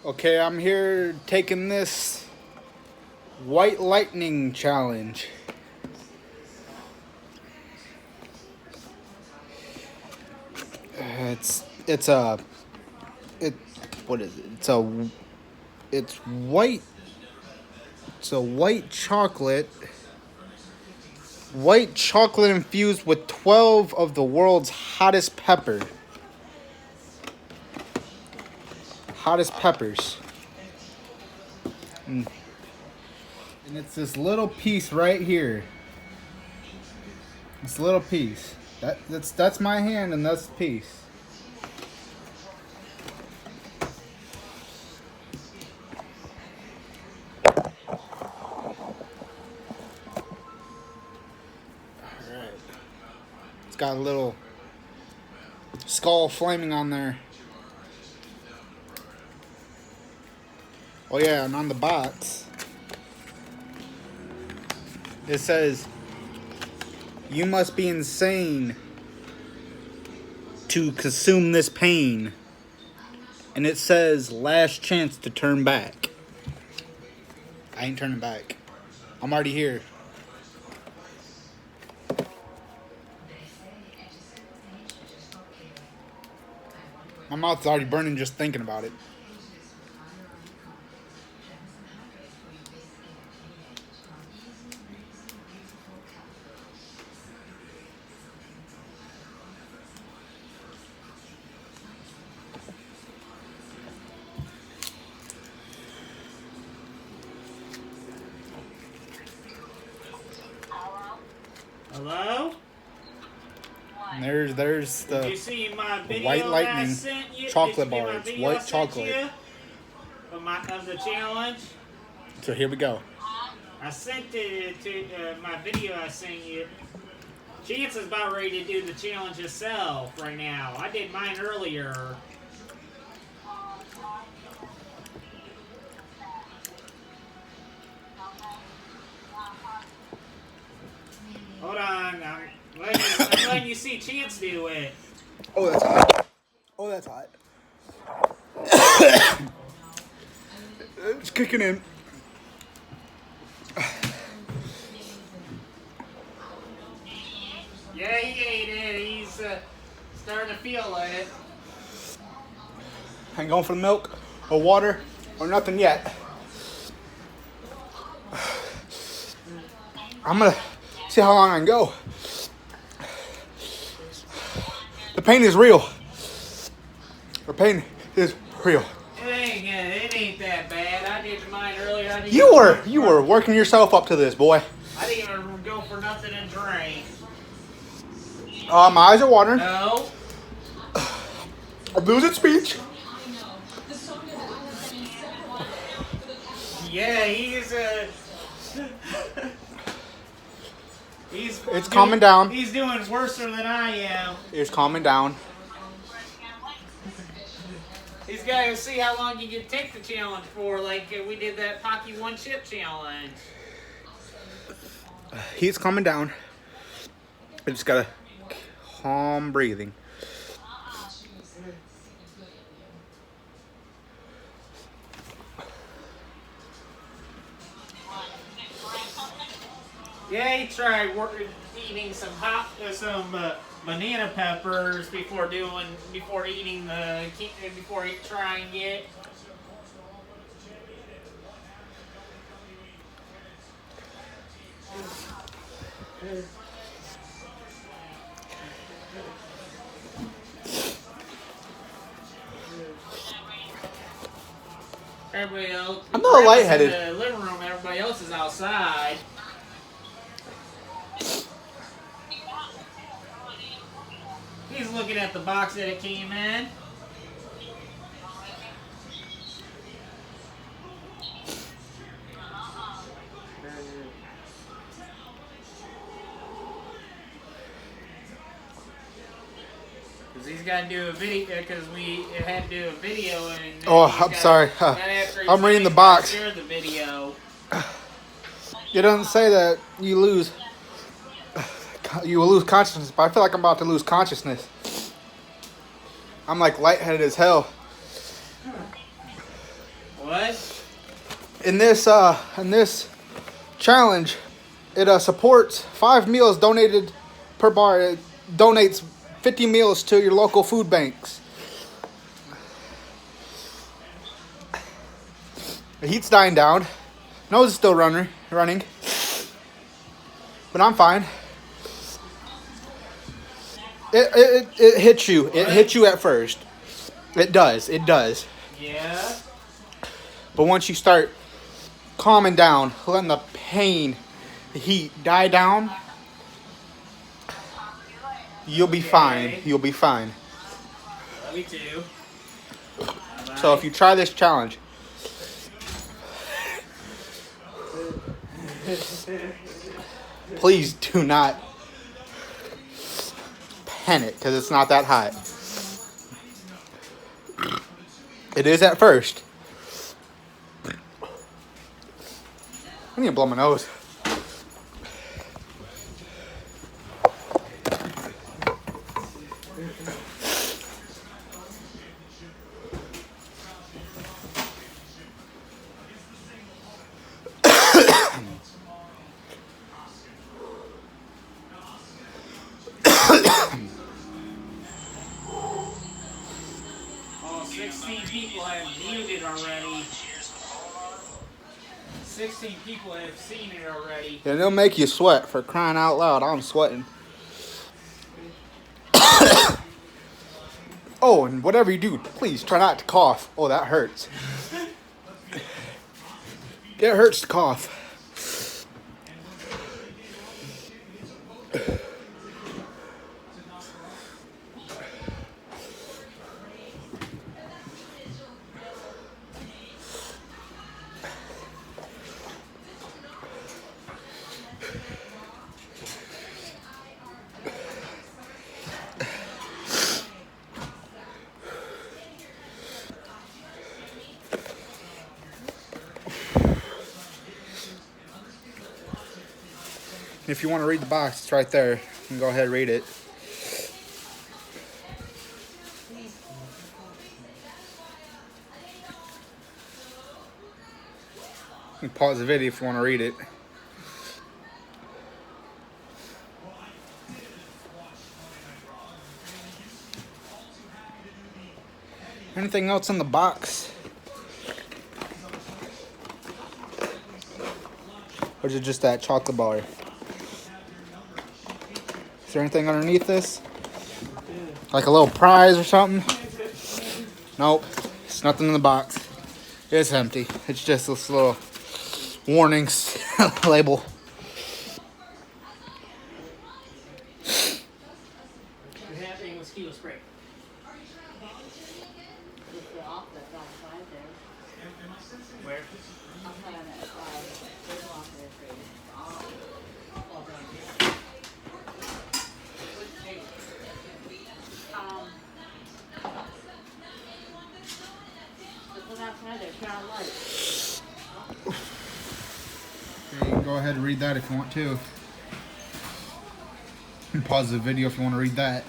Okay, I'm here taking this White Lightning challenge. It's a it what is it? It's white. It's a white chocolate infused with 12 of the world's hottest peppers. And it's this little piece right here. This little piece. That's my hand, and that's the piece. Alright. It's got a little skull flaming on there. Oh yeah, and on the box it says, "You must be insane to consume this pain." And it says, "Last chance to turn back." I ain't turning back. I'm already here. My mouth's already burning just thinking about it. Hello? And there's Did you the see my video White that I Lightning sent you? chocolate Did you see my bars, video I white sent chocolate. you of the challenge? So here we go. I sent it to my video I sent you. Chance is about ready to do the challenge himself right now. I did mine earlier. Hold on, I'm letting you see Chance do it. Oh, that's hot. Oh, that's hot. It's kicking in. Yeah, he ate it. He's starting to feel it. I ain't going for the milk or water or nothing yet. I'm gonna see how long I can go. The pain is real. The pain is real. It ain't that bad. I did mine earlier. You were working yourself up to this, boy. I didn't even go for nothing and drink. My eyes are watering. No. I'm losing speech. Yeah, he's It's calming down. He's doing worse than I am. It's calming down. He's got to see how long you can take the challenge for, like we did that Pocky One Chip challenge. He's calming down. I just gotta calm breathing. Yeah, he tried eating some banana peppers before trying it. Everybody else. I'm a little lightheaded. In the living room, everybody else is outside. He's looking at the box that it came in. Because he's got to do a video, because we had to do a video. And I'm sorry. I'm reading the box. Share the video. It doesn't say that you will lose consciousness, but I feel like I'm about to lose consciousness. I'm like lightheaded as hell. What? In this challenge, it supports 5 meals donated per bar. It donates 50 meals to your local food banks. The heat's dying down. Nose is still running, but I'm fine. It hits you. It hits you at first. It does. Yeah. But once you start calming down, letting the pain, the heat die down, you'll be fine. You'll be fine. Me too. So if you try this challenge, please do not panic because it's not that hot. It is at first. I need to blow my nose. Oh, 16 people have viewed it already. 16 people have seen it already. And it'll make you sweat, for crying out loud. I'm sweating. Oh, and whatever you do, please try not to cough. Oh, that hurts. It hurts to cough. If you want to read the box, it's right there. You can go ahead and read it. You can pause the video if you want to read it. Anything else in the box? Or is it just that chocolate bar? Is there anything underneath this? Like a little prize or something? Nope. It's nothing in the box. It's empty. It's just this little warnings label. We have a mosquito spray. Where? You can go ahead and read that if you want to. You can pause the video if you want to read that.